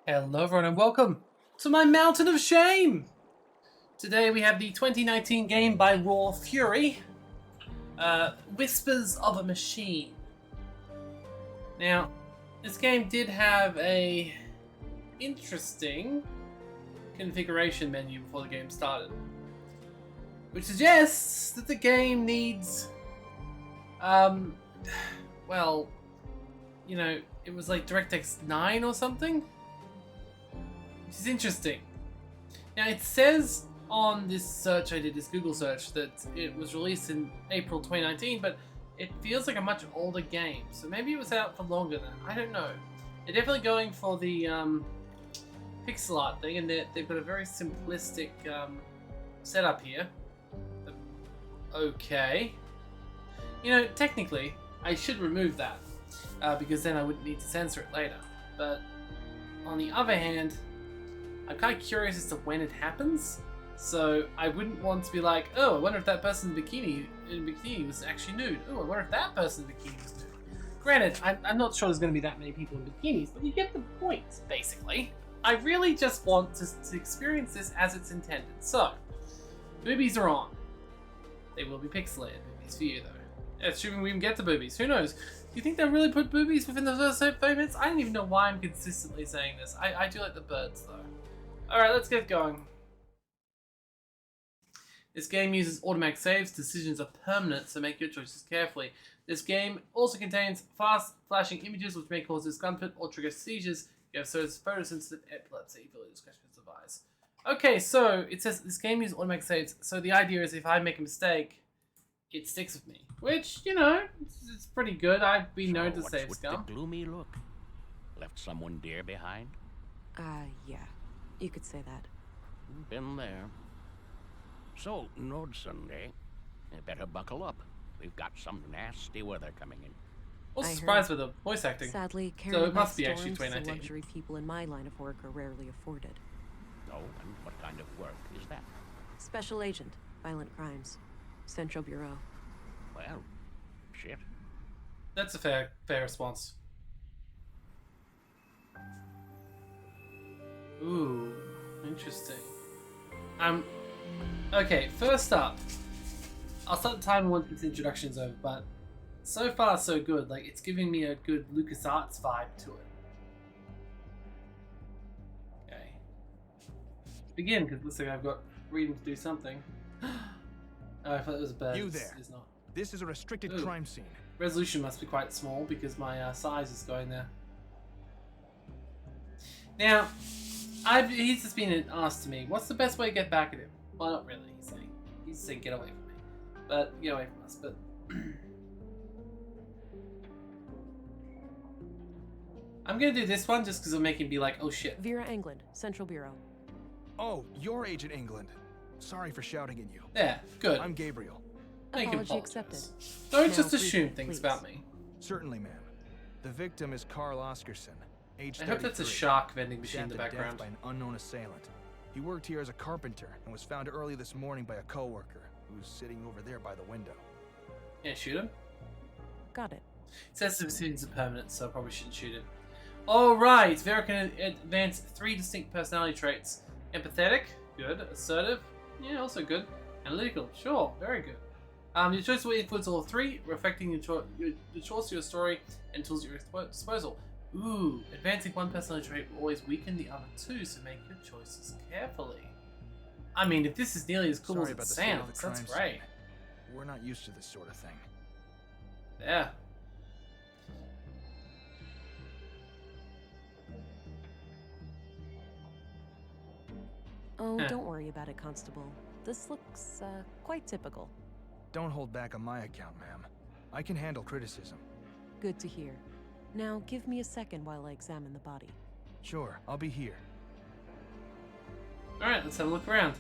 Hello everyone and welcome to my Mountain of Shame! Today we have the 2019 game by Raw Fury, Whispers of a Machine. Now, this game did have a interesting configuration menu before the game started, which suggests that the game needs, well, you know, it was like DirectX 9 or something? Which is interesting. Now it says on this search I did, this Google search, that it was released in April 2019, but it feels like a much older game. So maybe it was out for longer than I don't know. They're definitely going for the pixel art thing, and they've got a very simplistic setup here. Okay. You know, technically, I should remove that because then I wouldn't need to censor it later. But on the other hand, I'm kind of curious as to when it happens, so I wouldn't want to be like, oh, I wonder if that person in bikini was actually nude. Oh, I wonder if that person in bikini was nude. Granted, I'm not sure there's going to be that many people in bikinis, but you get the point, basically. I really just want to experience this as it's intended. So, boobies are on. They will be pixelated boobies for you, though. Assuming we even get to boobies. Who knows? Do you think they'll really put boobies within the first 5 minutes? I don't even know why I'm consistently saying this. I do like the birds, though. Alright, let's get going. This game uses automatic saves. Decisions are permanent, so make your choices carefully. This game also contains fast flashing images which may cause discomfort or trigger seizures. You have photosensitive epilepsy. Ability discretion is advised. Okay, so it says this game uses automatic saves, so the idea is if I make a mistake, it sticks with me. Which, you know, it's pretty good. I've been known to save scum. The gloomy look? Left someone dear behind? Yeah. You could say that. Been there. So, Nord Sunday, you better buckle up. We've got some nasty weather coming in. Also surprised with the voice acting. Sadly, so it must be actually storms, 2019. luxury people in my line of work are rarely afforded. Oh, and what kind of work is that? Special agent, violent crimes, Central Bureau. Well, shit. That's a fair response. Ooh, interesting. Okay, first up, I'll start the timer once this introduction's over, but so far so good. Like, it's giving me a good LucasArts vibe to it. Okay. Let's begin, because it looks like I've got reading to do something. Oh, I thought it was a bird. You there. It's not. This is a restricted Ooh. crime scene. Resolution must be quite small because my size is going there. Now, he's just been asked to me, what's the best way to get back at him? Well, not really, he's saying get away from me. But, get away from us, but... I'm gonna do this one just because it'll make him be like, oh shit. Vera England, Central Bureau. Oh, you're Agent England. Sorry for shouting at you. Yeah, good. I'm Gabriel. Make him Apology accepted. apologize. Don't Now, just brief assume me, things please. about me. Certainly, ma'am. The victim is Carl Oscarson, age 33. I hope that's a shark vending machine in the stabbed to background. death by an unknown assailant. He worked here as a carpenter and was found early this morning by a coworker who's sitting over there by the window. Yeah, shoot him. Got it. It says the decisions are permanent, so I probably shouldn't shoot him. Alright, Vera can advance 3 distinct personality traits. Empathetic, good. Assertive, yeah, also good. Analytical, sure, very good. Your choice will influence all 3, reflecting the choice of your story and tools at your disposal. Ooh, advancing 1 personality trait will always weaken the other 2, so make your choices carefully. I mean, if this is nearly as cool Sorry as it about the state of the sounds, that's crime great. scene. We're not used to this sort of thing. Yeah. Oh, Huh. don't worry about it, Constable. This looks, quite typical. Don't hold back on my account, ma'am. I can handle criticism. Good to hear. Now, give me a second while I examine the body. Sure, I'll be here. Alright, let's have a look around.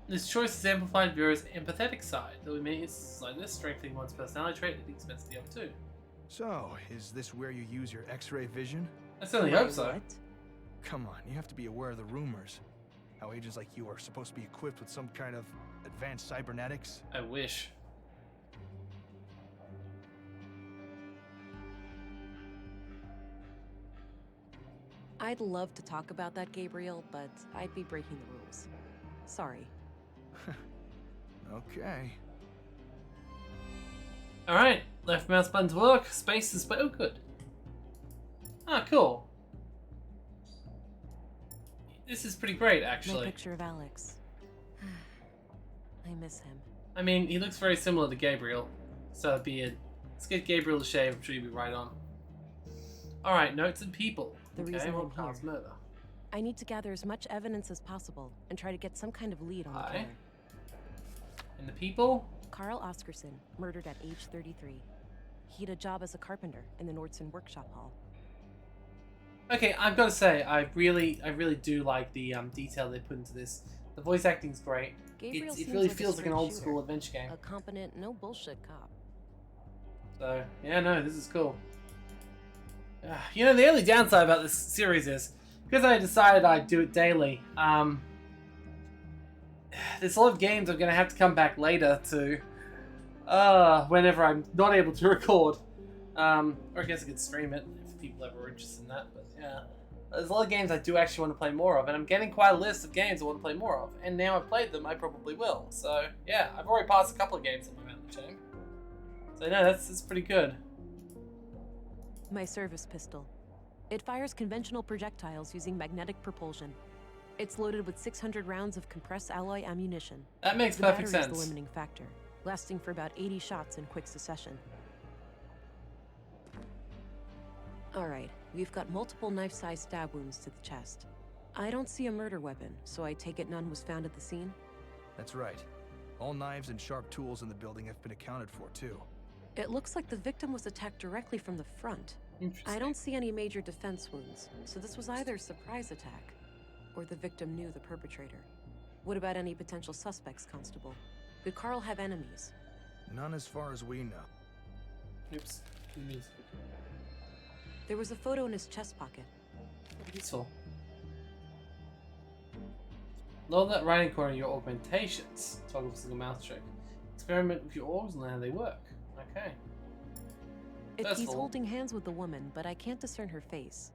This choice has amplified Vera's empathetic side, though we may slightly strengthening one's personality trait at the expense of the other 2. So, is this where you use your X-ray vision? I certainly hope so. What? Come on, you have to be aware of the rumors. How agents like you are supposed to be equipped with some kind of advanced cybernetics. I wish. I'd love to talk about that, Gabriel, but I'd be breaking the rules. Sorry. Okay. Alright, left mouse button to work, space is oh good. Ah, cool. This is pretty great, My actually. picture of Alex. I miss him. I mean, he looks very similar to Gabriel, so it'd be let's get Gabriel to shave, I'm sure you'll be right on. Alright, notes and people. The Okay, reason well, I'm Carl's here. murder. I need to gather as much evidence as possible and try to get some kind of lead on the Aye. killer. And the people? Carl Oscarson, murdered at age 33. He had a job as a carpenter in the Nordson workshop hall. Okay, I've got to say, I really do like the detail they put into this. The voice acting's great. Gabriel It seems really like a feels like an straight old school shooter. adventure game. A competent, no bullshit cop. So, yeah, no, this is cool. You know, the only downside about this series is, because I decided I'd do it daily, there's a lot of games I'm going to have to come back later to, whenever I'm not able to record. Or I guess I could stream it if people ever are interested in that, but yeah. There's a lot of games I do actually want to play more of, and I'm getting quite a list of games I want to play more of, and now I've played them, I probably will. So, yeah, I've already passed a couple of games on my mountain chain. So, no, that's pretty good. My service pistol. It fires conventional projectiles using magnetic propulsion. It's loaded with 600 rounds of compressed alloy ammunition. That makes The perfect battery's the sense. limiting factor, lasting for about 80 shots in quick succession. Alright, we've got multiple knife-sized stab wounds to the chest. I don't see a murder weapon, so I take it none was found at the scene? That's right. All knives and sharp tools in the building have been accounted for, too. It looks like the victim was attacked directly from the front. Interesting. I don't see any major defense wounds, so this was either a surprise attack, or the victim knew the perpetrator. What about any potential suspects, Constable? Did Carl have enemies? None as far as we know. Oops. There was a photo in his chest pocket. Useful. Load that right corner your augmentations. Toggle for single mouse trick. Experiment with your orgs and learn how they work. Okay. First He's of all- holding hands with the woman, but I can't discern her face.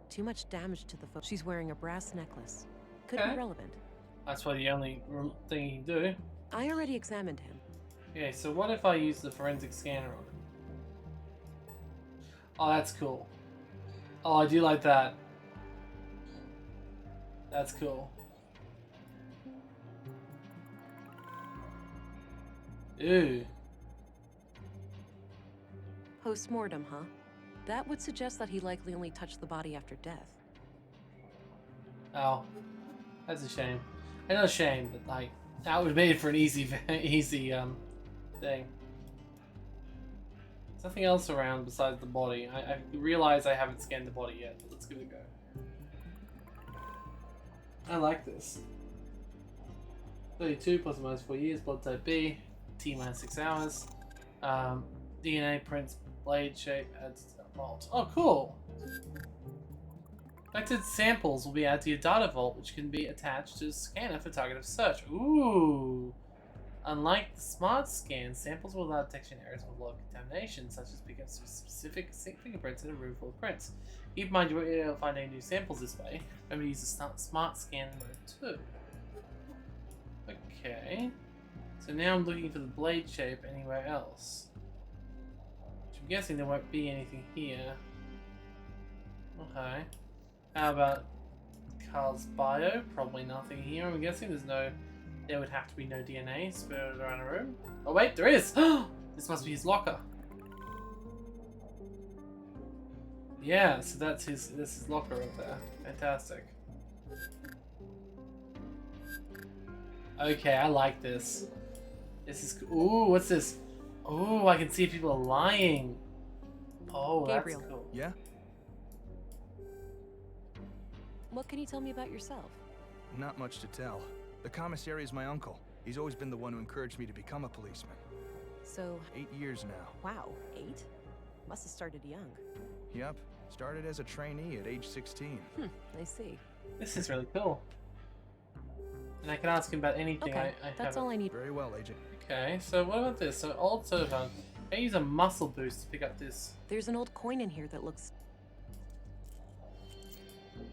Too much damage to the photo. She's wearing a brass necklace. Could Okay. be relevant. That's probably the only thing you can do. I already examined him. Okay, so what if I use the forensic scanner on it? Oh, that's cool. Oh, I do like that. That's cool. Ooh. Post-mortem, huh? That would suggest that he likely only touched the body after death. Oh. That's a shame. I know shame, but like, that would have made it for an easy thing. There's nothing else around besides the body. I realize I haven't scanned the body yet, but let's give it a go. I like this. 32 plus or minus 4 years, blood type B, T minus 6 hours. DNA prints, blade shape, adds to the vault. Oh, cool! Collected samples will be added to your data vault, which can be attached to a scanner for targeted search. Ooh! Unlike the smart scan, samples will allow detection areas with low contamination, such as picking up specific fingerprints in a room full of prints. Keep in mind you won't be able to find any new samples this way. Remember to use the smart scan mode too. Okay. So now I'm looking for the blade shape anywhere else. Which I'm guessing there won't be anything here. Okay. How about Carl's bio? Probably nothing here. I'm guessing there would have to be no DNA spurred around a room. Oh wait, there is! This must be his locker. Yeah, so this is his locker up there. Fantastic. Okay, I like this. This is ooh, what's this? Ooh, I can see if people are lying. Oh, Gabriel. that's cool. Yeah? What can you tell me about yourself? Not much to tell. The commissary is my uncle. He's always been the one who encouraged me to become a policeman. So, 8 years now. wow, 8? Must have started young. Yep. Started as a trainee at age 16. I see. This is really cool. And I can ask him about anything Okay, I that's haven't. all I need. Very well, Agent. Okay, so what about this? So old server. I use a muscle boost to pick up this. There's an old coin in here that looks...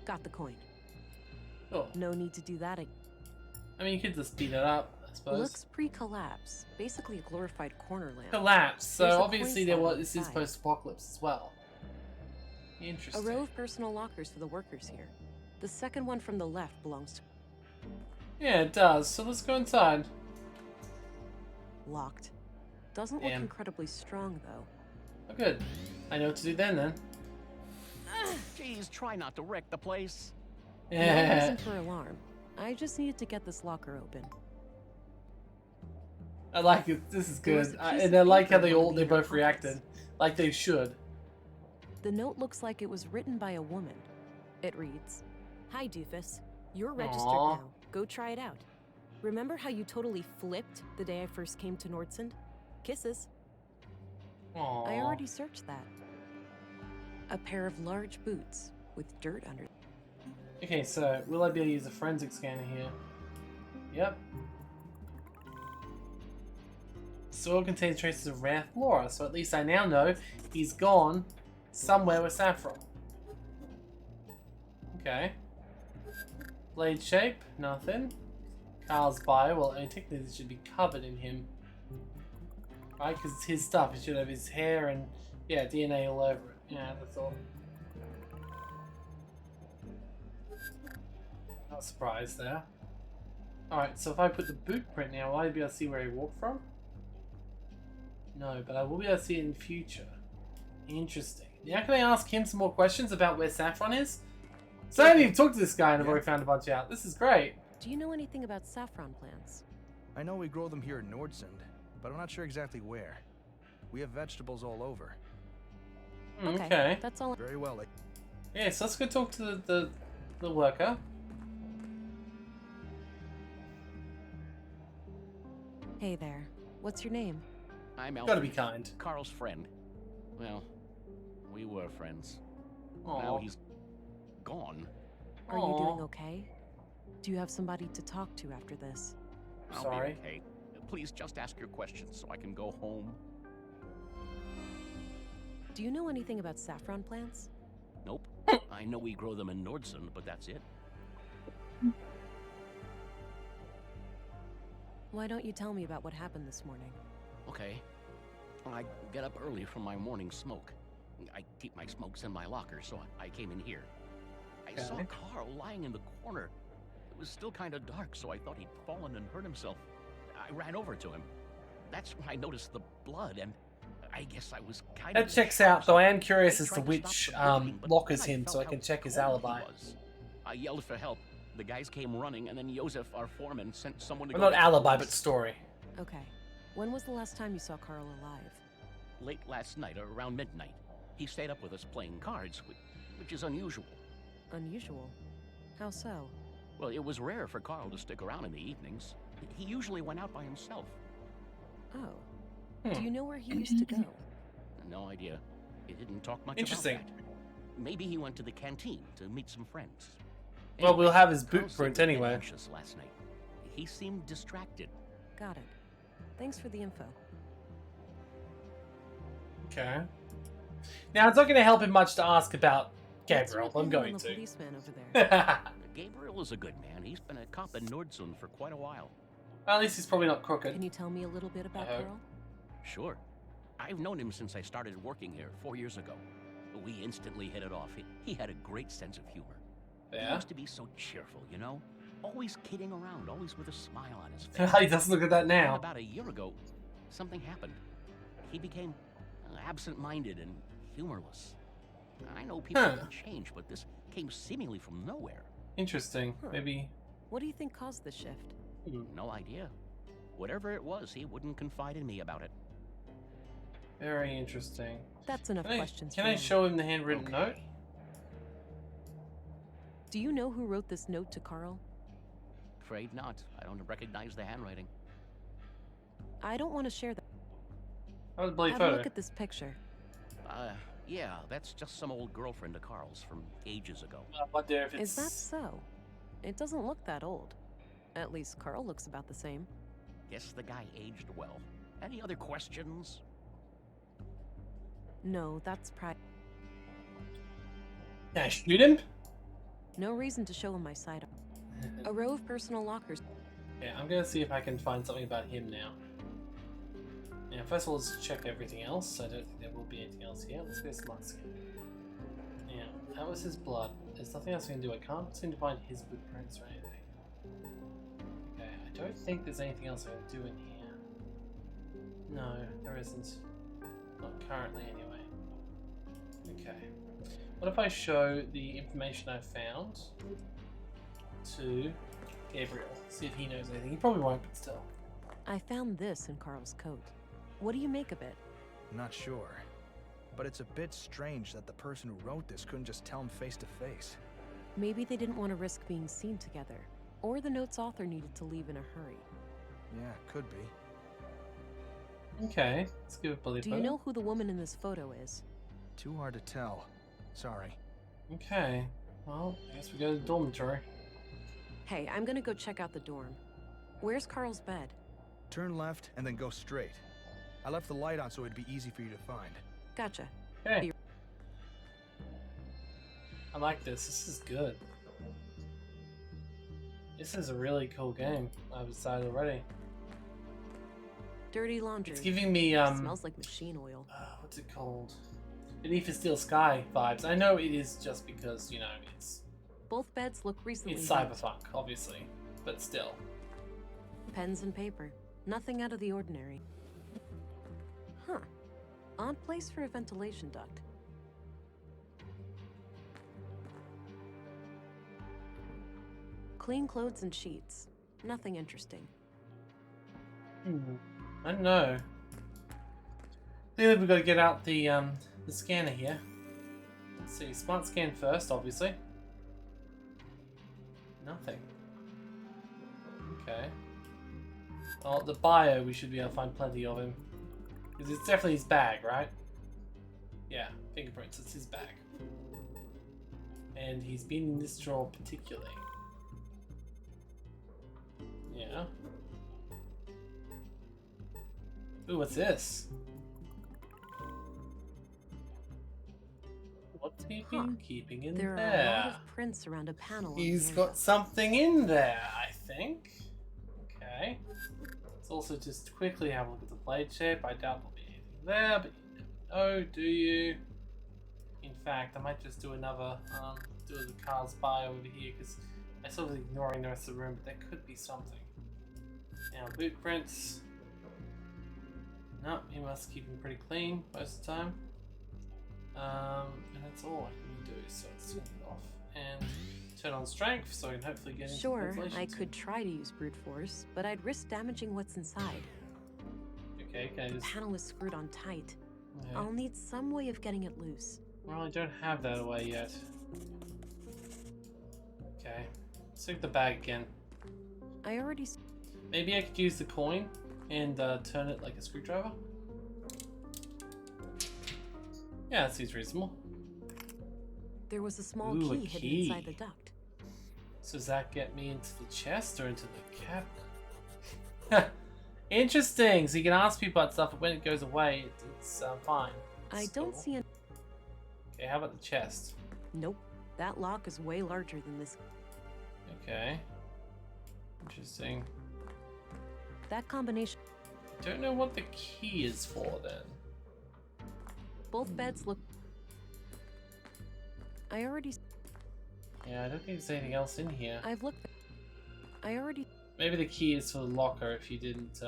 Got the coin. Oh, No need to do that again. I mean, you could just speed it up, I suppose. Looks pre-collapse. Basically a glorified corner lamp. Collapse. So There's a obviously coin slot this is inside. post-apocalypse as well. A Interesting. row of personal lockers for the workers here. The second one from the left belongs to... Yeah, it does. So let's go inside. Locked. Doesn't look Damn. incredibly strong, though. Oh, good. I know what to do then. Jeez, try not to wreck the place. No Yeah. reason for alarm. I just needed to get this locker open. I like it. This is There was good. a piece And of I like how paper they in one all of they the both pockets. reacted like they should. The note looks like it was written by a woman. It reads, "Hi, Doofus. You're registered Aw. now. Go try it out. Remember how you totally flipped the day I first came to Nordsund? Kisses." Aww. I already searched that. A pair of large boots with dirt under. Okay, so will I be able to use a forensic scanner here? Yep. Soil contains traces of rare flora, so at least I now know he's gone somewhere with saffron. Okay. Blade shape, nothing. Carl's bio, well, I mean, technically this should be covered in him. Right, because it's his stuff. It should have his hair and, yeah, DNA all over it. Yeah, that's all. Not surprised there. Alright, so if I put the boot print now, will I be able to see where he walked from? No, but I will be able to see it in future. Interesting. Now can I ask him some more questions about where Saffron is? So I haven't even talked to this guy and I've already found a bunch out. This is great. Do you know anything about saffron plants? I know we grow them here in Nordsund, but I'm not sure exactly where. We have vegetables all over. Okay. That's all. Very well. Yeah, so let's go talk to the worker. Hey there. What's your name? I'm Alfred. Gotta be kind. Carl's friend. Well, we were friends. Now Aww. he's gone. Are you Aw. doing okay? Do you have somebody to talk to after this? I'll Sorry. be okay. Please just ask your questions so I can go home. Do you know anything about saffron plants? Nope. I know we grow them in Nordsund, but that's it. Why don't you tell me about what happened this morning? Okay. I get up early from my morning smoke. I keep my smokes in my locker, so I came in here. I saw Okay. Carl lying in the corner. It was still kind of dark, so I thought he'd fallen and hurt himself. I ran over to him. That's when I noticed the blood, and I guess I was kind of... That checks out, though I am curious I as to tried which stop the bleeding, but lockers then I him felt so I how can check his cold he alibi. was. I yelled for help. The guys came running, and then Josef, our foreman, sent someone to Well, go not get the alibi, police. but story. Okay. When was the last time you saw Carl alive? Late last night, around midnight. He stayed up with us playing cards, which is unusual. Unusual. How so? Well, it was rare for Carl to stick around in the evenings. He usually went out by himself. Oh. Do you know where he used to go? No idea. He didn't talk much Interesting. about that. Maybe he went to the canteen to meet some friends. Well, we'll have his Carl boot seemed print a bit anyway. anxious last night. He seemed distracted. Got it. Thanks for the info. Okay. Now, it's not going to help him much to ask about What's Gabriel. with I'm him going and the to. policeman over there? Gabriel is a good man. He's been a cop in Nordsund for quite a while. Well, at least he's probably not crooked. Can you tell me a little bit about Uh-huh. Carl? Sure. I've known him since I started working here 4 years ago. We instantly hit it off. He had a great sense of humor. He Yeah. used to be so cheerful, you know? Always kidding around, always with a smile on his face. He doesn't look at that And now. about a year ago, something happened. He became absent-minded and humorless. I know people Huh. can change, but this came seemingly from nowhere. Interesting. Huh. Maybe. What do you think caused the shift? No idea. Whatever it was, he wouldn't confide in me about it. Very interesting. That's enough questions Can for I now. show him the handwritten Okay. note? Do you know who wrote this note to Carl? Afraid not. I don't recognize the handwriting. I don't want to share that. That was a bloody Have a photo. look at this picture. Yeah, that's just some old girlfriend of Carl's from ages ago. I wonder if it's... Is that so? It doesn't look that old. At least Carl looks about the same. Guess the guy aged well. Any other questions? No, that's pride. Can I shoot him? No reason to show him my side. A row of personal lockers. Yeah, I'm gonna see if I can find something about him now. Now, first of all, let's check everything else. I don't think there will be anything else here. Let's go smart scan. Now, that was his blood. There's nothing else we can do. I can't seem to find his footprints or anything. Okay, I don't think there's anything else I can do in here. No, there isn't. Not currently, anyway. Okay. What if I show the information I found to Gabriel? See if he knows anything. He probably won't, but still. I found this in Carl's coat. What do you make of it? Not sure. But it's a bit strange that the person who wrote this couldn't just tell him face to face. Maybe they didn't want to risk being seen together. Or the note's author needed to leave in a hurry. Yeah, could be. Okay, let's give it a bullet. Do you know who the woman in this photo is? Too hard to tell. Sorry. Okay, well, I guess we go to the dormitory. Hey, I'm gonna go check out the dorm. Where's Carl's bed? Turn left and then go straight. I left the light on so it'd be easy for you to find. Gotcha. Okay. I like this. This is good. This is a really cool game. I've decided already. Dirty laundry. It's giving me Smells like machine oil. what's it called? Beneath a Steel Sky vibes. I know it is just because, you know, it's Both beds look recently it's used. cyberpunk, obviously, but still. Pens and paper. Nothing out of the ordinary. Huh. Odd place for a ventilation duct. Clean clothes and sheets. Nothing interesting. I don't know. I think we've got to get out the scanner here. Let's see, smart scan first, obviously. Nothing. Okay. Oh, the bio, we should be able to find plenty of him. Because it's definitely his bag, right? Yeah, fingerprints, it's his bag. And he's been in this drawer particularly. Yeah. Ooh, what's this? What's he been keeping in There there? are a lot of prints around a panel. on the He's handle. got something in there, I think. Okay. Let's also just quickly have a look at the blade shape. I doubt there'll be anything there, but you never know, do you? In fact, I might just do another, do the car's bio over here, because I'm sort of ignoring the rest of the room, but there could be something. Now, boot prints. No, he must keep them pretty clean most of the time. And that's all I can do, so let's turn it off. And turn on strength, so I can hopefully get into Sure, ventilation I too. could try to use brute force, but I'd risk damaging what's inside. Okay, can I The just... panel is screwed on tight. Okay. I'll need some way of getting it loose. Well, I don't have that away yet. Okay. Let's take the bag again. I already... Maybe I could use the coin and turn it like a screwdriver? Yeah, that seems reasonable. There was a small Ooh, a key hidden key. inside the duct. So does that get me into the chest or into the cabinet? Interesting! So you can ask people about stuff, but when it goes away, it's fine. I It's don't cool. see an... Okay, how about the chest? Nope. That lock is way larger than this. Okay. Interesting. That combination... Don't know what the key is for then. Both beds look... I already... Yeah, I don't think there's anything else in here. I've looked... I already... Maybe the key is for the locker if you didn't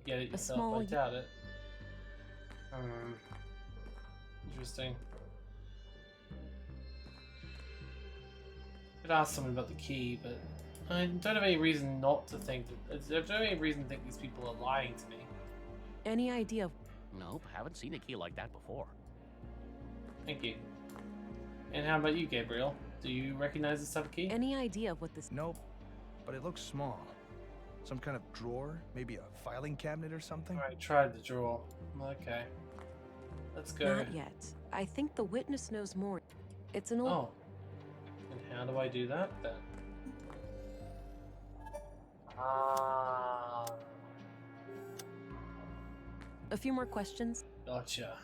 get it yourself. small- I doubt it. Interesting. Could ask someone about the key, but I don't have any reason not to think that. I don't have any reason to think these people are lying to me. Any idea of... Nope, haven't seen a key like that before. Thank you. And how about you, Gabriel? Do you recognize this type of key? Any idea of what this... Nope. But it looks small. Some kind of drawer? Maybe a filing cabinet or something? Alright, tried the drawer. Okay. Let's go. Not yet. I think the witness knows more. It's an old... Oh. And how do I do that then? Ah. A few more questions? Gotcha.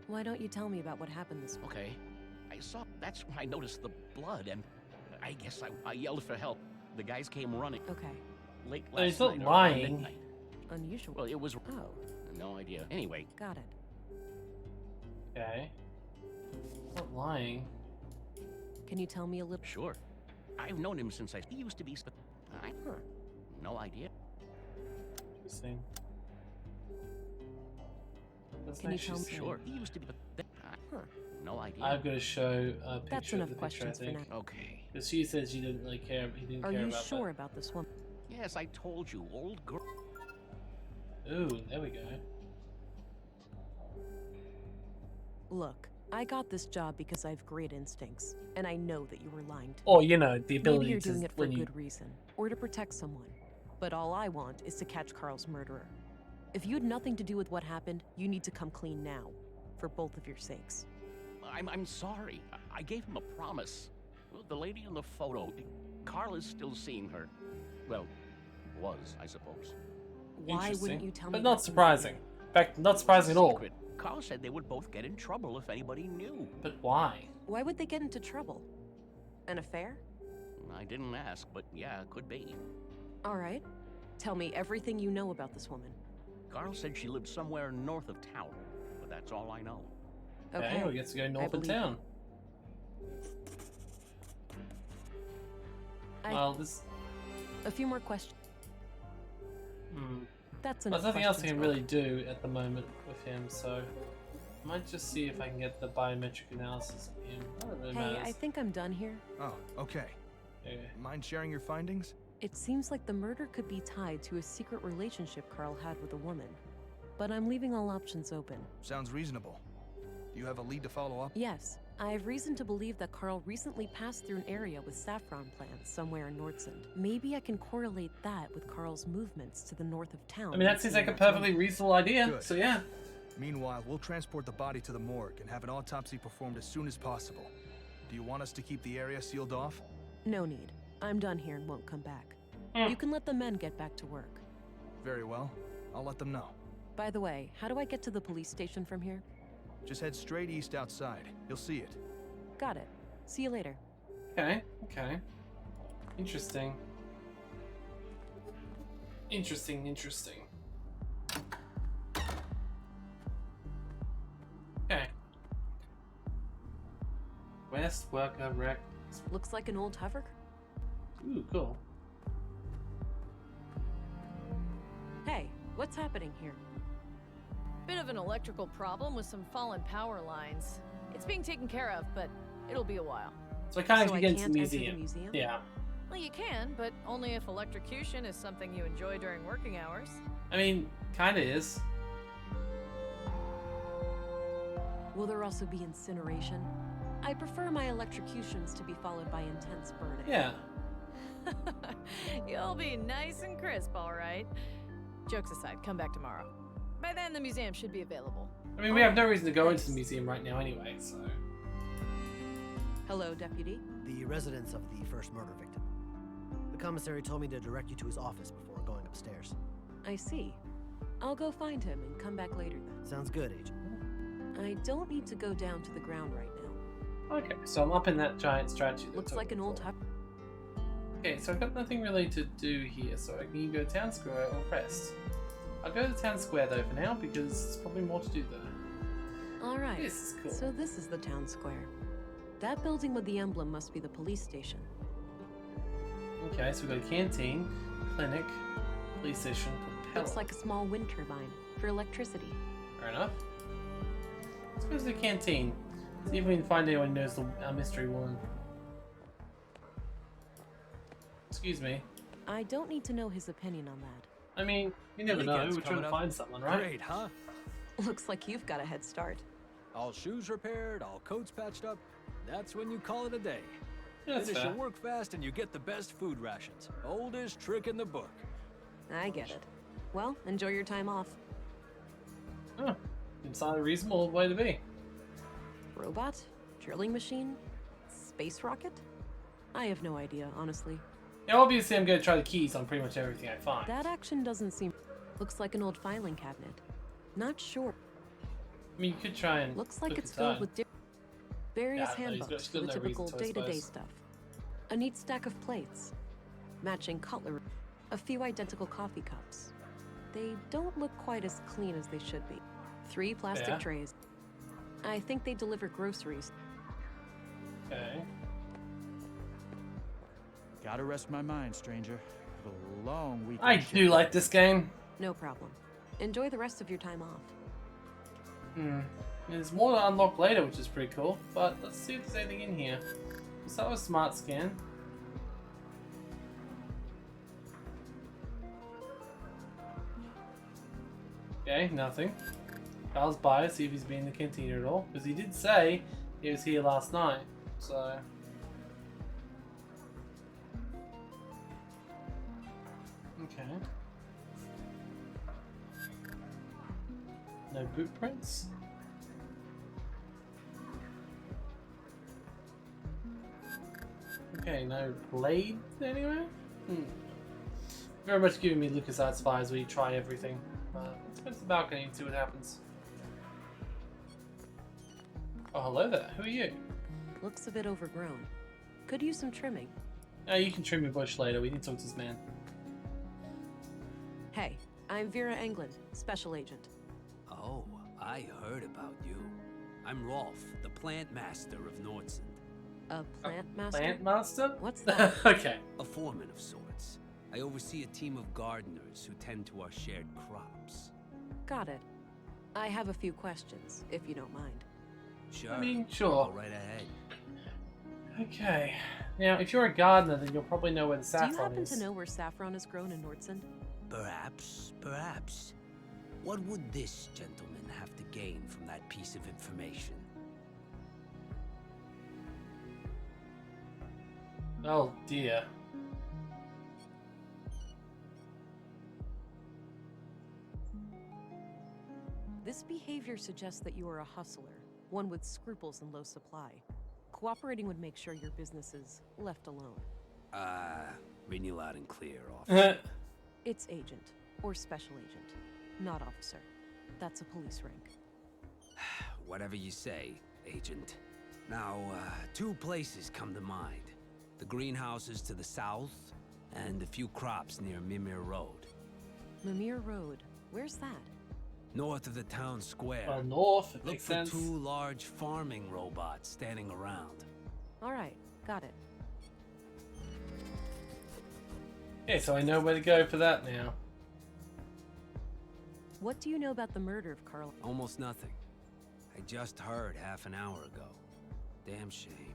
Why don't you tell me about what happened this week? Okay. I saw. That's when I noticed the blood, and I guess I yelled for help. The guys came running Okay. late So he's last not night. Around lying. midnight. Unusual. Well, it was Oh, no idea. Anyway, got it. Okay. Not lying. Can you tell me a little? sure. I've known him since he used to be. Huh. No idea. Interesting. That's Can you actually tell me- saying- Sure. He used to be. Huh. No idea. I've got to show a picture That's of enough the picture, I questions for think. now. Okay. Because she said she didn't really care. He didn't Are care you about sure about this woman? Yes, I told you, old girl. that. Ooh, there we go. Look, I got this job because I have great instincts, and I know that you were lying to me. Or you know, the Maybe ability you're to doing it for a when you. good reason, or to protect someone. But all I want is to catch Carl's murderer. If you had nothing to do with what happened, you need to come clean now, for both of your sakes. I'm sorry. I gave him a promise. The lady in the photo, Carl is still seeing her. Well, was, I suppose. Why Interesting. wouldn't you tell me? But not that from the surprising. In fact, not surprising at all. Secret. Carl said they would both get in trouble if anybody knew. But why? beginning? Why would they get into trouble? An affair? I didn't ask, but yeah, it could be. All right. Tell me everything you know about this woman. Carl said she lived somewhere north of town, but that's all I know. Okay. we get to go north of believe town. I- Well, this. A few more questions. Hmm. That's There's enough. nothing else I questions can for- really do at the moment with him, so I might just see if I can get the biometric analysis of him. Not that it really Hey, matters. I think I'm done here. Oh, okay. Okay. Mind sharing your findings? It seems like the murder could be tied to a secret relationship Carl had with a woman. But I'm leaving all options open. Sounds reasonable. Do you have a lead to follow up? Yes, I have reason to believe that Carl recently passed through an area with saffron plants somewhere in Nordsund. Maybe I can correlate that with Carl's movements to the north of town. I mean, that and seems seeing like a that perfectly reasonable idea. Good. So yeah. Meanwhile, we'll transport the body to the morgue and have an autopsy performed as soon as possible. Do you want us to keep the area sealed off? No need. I'm done here and won't come back. Hmm. You can let the men get back to work. Very well. I'll let them know. By the way, how do I get to the police station from here? Just head straight east outside. You'll see it. Got it. See you later. Okay. Okay. Interesting. Interesting. Interesting. Okay. West Worker Rec. Looks like an old hover. Ooh, cool. Hey, what's happening here? Bit of an electrical problem with some fallen power lines. It's being taken care of, but it'll be a while. So I can't So actually I get into can't the enter the museum. museum? Yeah. Well, you can, but only if electrocution is something you enjoy during working hours. I mean, kinda is. Will there also be incineration? I prefer my electrocutions to be followed by intense burning. Yeah. You'll be nice and crisp, all right. Jokes aside, come back tomorrow. By then, the museum should be available. I mean, we have no reason to go into the museum right now anyway, so. Hello, Deputy. The residence of the first murder victim. The commissary told me to direct you to his office before going upstairs. I see. I'll go find him and come back later then. Sounds good, Agent. I don't need to go down to the ground right now. Okay, so I'm up in that giant statue. that Looks took like an old before. hover. Okay, so I've got nothing really to do here, so I can either go Town Square or Crest. I'll go to Town Square though for now, because there's probably more to do there. Alright, This is cool. so this is the town square. That building with the emblem must be the police station. Okay, so we've got a canteen, clinic, police station, propeller. Looks like a small wind turbine for electricity. Fair enough. Let's go to the canteen. See if we can find anyone who knows the mystery woman. Excuse me. I don't need to know his opinion on that. I mean, you never know. Weekend's We're trying to coming up. find someone, right? Great, huh? Looks like you've got a head start. All shoes repaired, all coats patched up. That's when you call it a day. Yeah, that's Finish fair. your work fast and you get the best food rations. Oldest trick in the book. I get it. Well, enjoy your time off. Huh. Seems like a reasonable way to be. Robot? Drilling machine? Space rocket? I have no idea, honestly. Yeah, obviously I'm going to try the keys on pretty much everything I find. That action doesn't seem... Looks like an old filing cabinet. Not sure. I mean, you could try and Looks like look it's filled inside. with Various Yeah, no, he's got- handbooks he's for got the no reason typical to, I day-to-day suppose. stuff. A neat stack of plates. Matching cutlery. A few identical coffee cups. They don't look quite as clean as they should be. 3 plastic Yeah. trays. I think they deliver groceries. Okay. Gotta rest my mind, stranger. Had a long week. I do like this game. No problem. Enjoy the rest of your time off. There's more to unlock later, which is pretty cool. But let's see if there's anything in here. Let's start with Smart Scan. Okay, nothing. Carl's by, see if he's been in the canteen at all. Because he did say he was here last night. So. Okay. No boot prints? Okay, no blade anywhere? Very much giving me LucasArts vibes where you try everything. Let's go to the balcony and see what happens. Oh, hello there. Who are you? Looks a bit overgrown. Could use some trimming. Oh, you can trim your bush later. We need to talk to this man. Hey, I'm Vera Englund, Special Agent. Oh, I heard about you. I'm Rolf, the plant master of Nordsund. A plant master? Plant master? What's that? Okay. A foreman of sorts. I oversee a team of gardeners who tend to our shared crops. Got it. I have a few questions, if you don't mind. Sure. I mean, sure. Go right ahead. Okay. Now, if you're a gardener, then you'll probably know where the Do saffron you happen is. to know where saffron is grown in Nordsund? Perhaps. What would this gentleman have to gain from that piece of information? Oh dear. This behavior suggests that you are a hustler, one with scruples and low supply. Cooperating would make sure your business is left alone. Reading you loud and clear, officer. It's agent, or special agent, not officer. That's a police rank. Whatever you say, agent. Now, 2 places come to mind. The greenhouses to the south, and a few crops near Mimir Road. Mimir Road, where's that? North of the town square. Well, north, it Look makes for sense. 2 large farming robots standing around. Alright, got it. Okay, so I know where to go for that now. What do you know about the murder of Carl? Almost nothing. I just heard half an hour ago. Damn shame.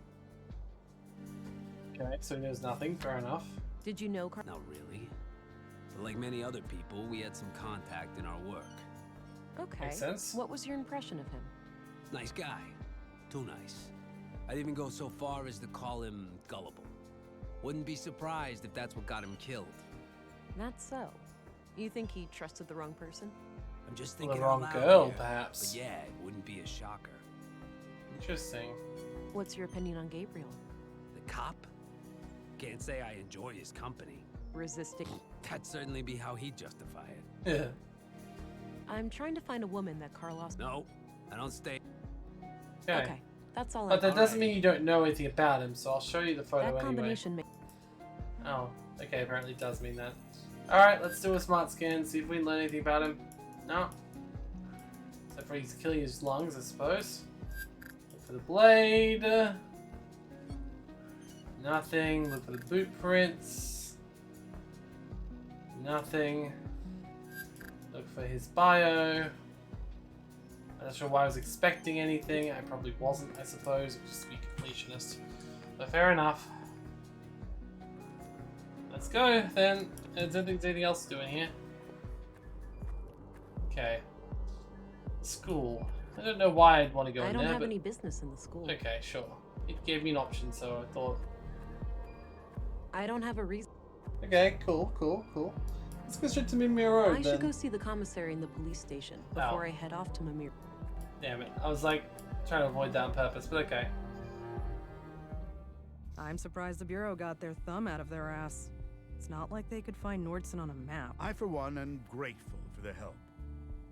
Okay, so he knows nothing. Fair enough. Did you know Carl? Not really. But like many other people, we had some contact in our work. Okay. Makes sense. What was your impression of him? Nice guy. Too nice. I'd even go so far as to call him gullible. Wouldn't be surprised if that's what got him killed. Not so. You think he trusted the wrong person? I'm just Well, thinking the wrong out loud girl, here. perhaps. But yeah, it wouldn't be a shocker. Interesting. What's your opinion on Gabriel? The cop? Can't say I enjoy his company. Resisting. That'd certainly be how he'd justify it. Yeah. I'm trying to find a woman that Carlos. No, I don't stay. Okay. Okay, that's all But I that doesn't mean you don't know anything about him, so I'll show you the photo That anyway. combination makes. Oh, okay, apparently it does mean that. Alright, let's do a smart scan, see if we can learn anything about him. No. Except for he's killing his lungs, I suppose. Look for the blade. Nothing. Look for the boot prints. Nothing. Look for his bio. I'm not sure why I was expecting anything. I probably wasn't, I suppose. Just to be completionist. But fair enough. Let's go then. I don't think there's anything else to do in here. Okay. School. I don't know why I'd want to go I in don't there, have but any business in the school. okay, sure. It gave me an option, so I thought. I don't have a reason. Okay, cool. Let's go straight to Mimir Road I then. should go see the commissary in the police station before I head off to Mimir. Damn it! I was like trying to avoid that on purpose, but okay. I'm surprised the Bureau got their thumb out of their ass. It's not like they could find Nordson on a map. I, for one, am grateful for the help.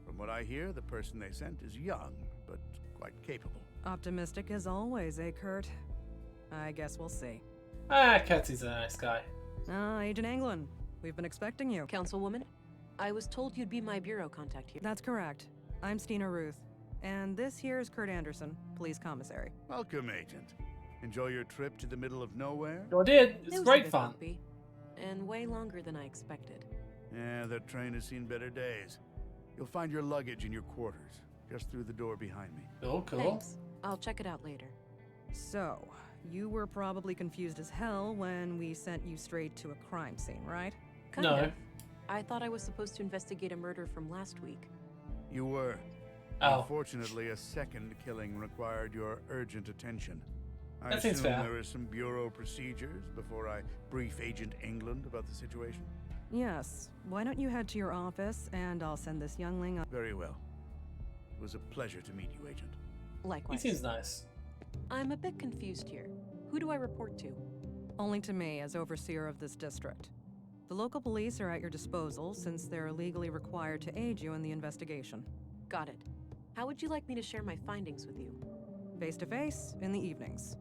From what I hear, the person they sent is young, but quite capable. Optimistic as always, eh, Kurt? I guess we'll see. Ah, Katsy's a nice guy. Ah, Agent Anglin. We've been expecting you. Councilwoman, I was told you'd be my bureau contact here. That's correct. I'm Stina Ruth. And this here is Kurt Anderson, police commissary. Welcome, Agent. Enjoy your trip to the middle of nowhere? Sure did. It It's was a great bit fun. bumpy, and way longer than I expected. Yeah, that train has seen better days. You'll find your luggage in your quarters, just through the door behind me. Cool, cool. Thanks. I'll check it out later. So, you were probably confused as hell when we sent you straight to a crime scene, right? Kind No. of. I thought I was supposed to investigate a murder from last week. You were. Oh. Unfortunately, a second killing required your urgent attention. I That seems assume fair. there are some bureau procedures before I brief Agent England about the situation? Yes. Why don't you head to your office and I'll send this youngling on. Very well. It was a pleasure to meet you, Agent. He Likewise. seems nice. I'm a bit confused here. Who do I report to? Only to me as overseer of this district. The local police are at your disposal since they're legally required to aid you in the investigation. Got it. How would you like me to share my findings with you? Face to face, in the evenings.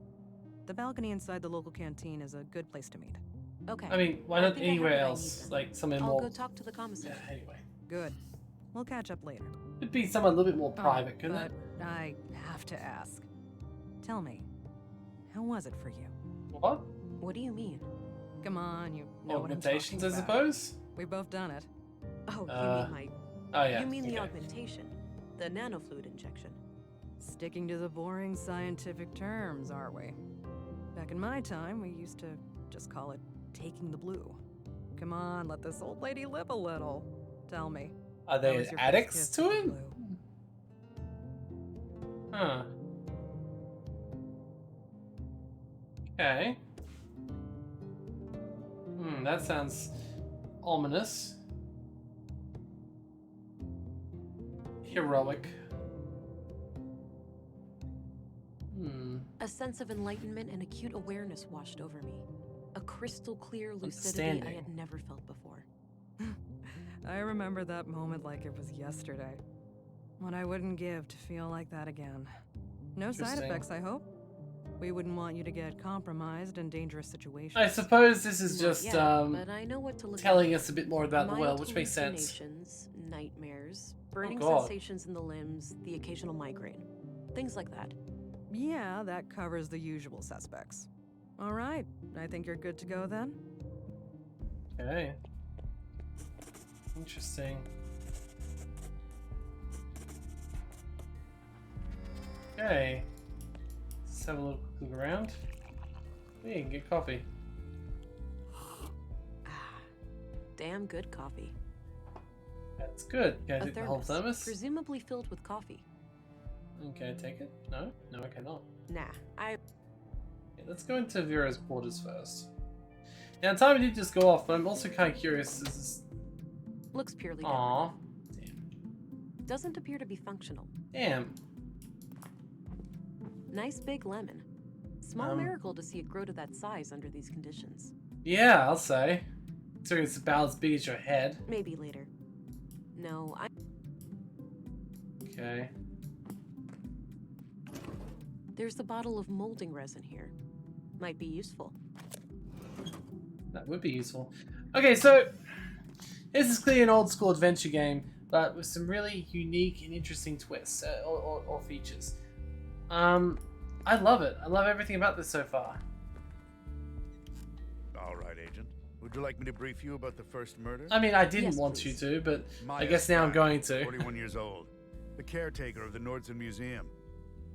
The balcony inside the local canteen is a good place to meet. Okay. I mean, why I not think I have anywhere what I else? need then. Like somewhere I'll more. go talk to the commissary. Yeah, anyway. Good. We'll catch up later. It'd be somewhere a little bit more Oh, private, couldn't but it? I have to ask. Tell me, how was it for you? What? What do you mean? Come on, you know what I'm Augmentations, I talking about. suppose? We've both done it. Oh, you Uh, mean my... Oh, yeah. You mean the okay. augmentation? The nanofluid injection? Sticking to the boring scientific terms, aren't we? Back in my time, we used to just call it taking the blue. Come on, let this old lady live a little. Tell me. Are how they was your first addicts kiss to with the it? blue? Huh. Okay. That sounds ominous. Heroic. A sense of enlightenment and acute awareness washed over me. A crystal clear lucidity I Outstanding. had never felt before. I remember that moment like it was yesterday. What I wouldn't give to feel like that again. No side Interesting. effects, I hope. We wouldn't want you to get compromised in dangerous situations. I suppose this is Not just yet, but I know what to look telling out us a bit more about the for. world, which makes sense. Hallucinations, nightmares, burning God. sensations in the limbs, the occasional migraine. Things like that. Yeah, that covers the usual suspects. All right, I think you're good to go then. Okay. Interesting. Okay. Let's have a look around. Yeah, you can get coffee. Damn good coffee. That's good. Can I A take the whole thermos? presumably filled with coffee. Okay, take it? No? No, I cannot. Nah, Okay, let's go into Veras Borders first. Now, time did just go off, but I'm also kind of curious. This is... looks purely Aww. decorative. Doesn't appear to be functional. Damn. Nice big lemon. Small Um, miracle to see it grow to that size under these conditions. Yeah, I'll say. Considering it's about as big as your head. Maybe later. No, Okay. There's a bottle of molding resin here. Might be useful. That would be useful. Okay, so this is clearly an old school adventure game, but with some really unique and interesting twists or features. I love it. I love everything about this so far. All right, Agent. Would you like me to brief you about the first murder? I mean, I didn't Yes, want please. you to, but I Maya guess now I'm Stein, going to. 41 years old. The caretaker of the Nordson Museum.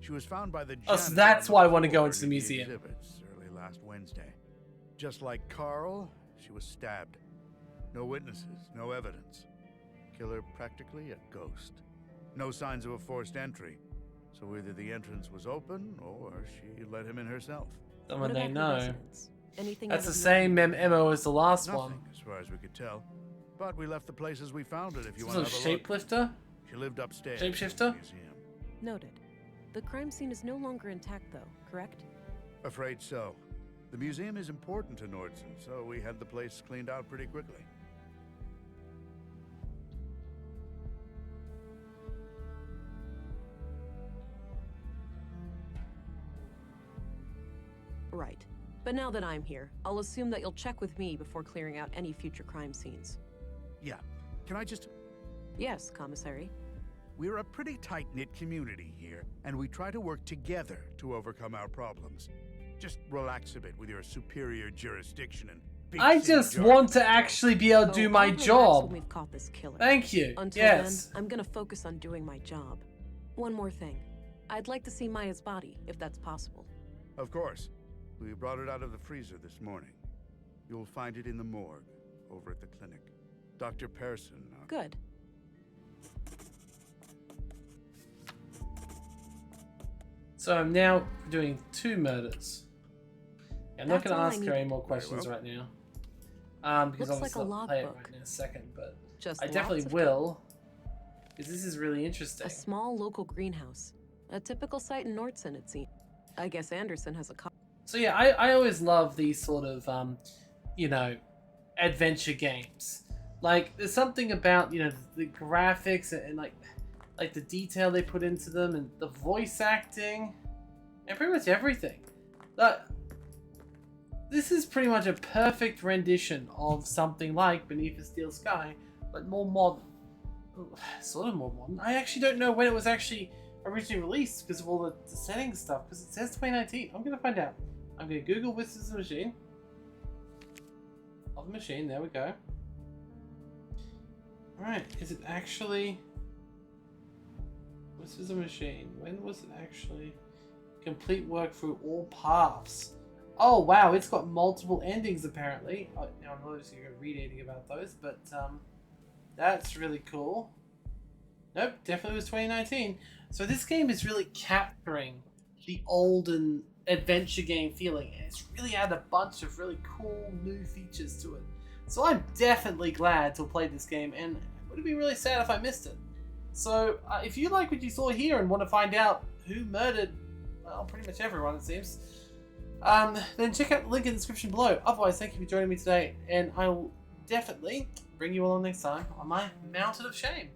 She was found by the Oh, so janitor that's on why I the want to go floor into the near museum. Exhibits early last Wednesday. Just like Carl, she was stabbed. No witnesses, no evidence. Killer practically a ghost. No signs of a forced entry. So either the entrance was open or she let him in herself. Someone What they about her know. residence? Anything That's out the of same MO as the last Nothing, one. as far as we could tell. But we left the place as we found it if you This want was to have a look. shapelifter? She lived upstairs. Shapeshifter? in the museum. Noted. The crime scene is no longer intact, though, correct? Afraid so. The museum is important to Nordson, so we had the place cleaned out pretty quickly. But now that I'm here, I'll assume that you'll check with me before clearing out any future crime scenes. Yeah. Can I just... Yes, Commissary. We're a pretty tight-knit community here, and we try to work together to overcome our problems. Just relax a bit with your superior jurisdiction and... I just want to actually be able to do my job. When we've caught this killer. Thank you. Until yes. then, I'm gonna focus on doing my job. One more thing. I'd like to see Maya's body, if that's possible. Of course. We brought it out of the freezer this morning. You'll find it in the morgue, over at the clinic. Dr. Pearson... Good. So I'm now doing 2 murders. I'm not going to ask her any more questions right now. Because Looks I'll like a play it logbook. right in a second, but Just I definitely will. Because this is really interesting. A small local greenhouse. A typical site in Nordson, it seems. I guess Anderson has a So yeah, I always love these sort of, you know, adventure games. Like, there's something about, you know, the graphics and like the detail they put into them and the voice acting and pretty much everything. This is pretty much a perfect rendition of something like Beneath a Steel Sky, but more modern. Sort of more modern. I actually don't know when it was actually originally released because of all the settings stuff, because it says 2019. I'm going to find out. I'm going to Google Whispers of the Machine. Of the Machine, there we go. Alright, is it actually... Whispers of the Machine. When was it actually... Complete work through all paths. Oh wow, it's got multiple endings apparently. Now I'm not just going to read anything about those, but that's really cool. Nope, definitely was 2019. So this game is really capturing the olden adventure game feeling, and it's really added a bunch of really cool new features to it. So I'm definitely glad to play this game, and it would be really sad if I missed it. So if you like what you saw here and want to find out who murdered, well, pretty much everyone it seems, then check out the link in the description below. Otherwise, thank you for joining me today, and I will definitely bring you along next time on my Mountain of Shame.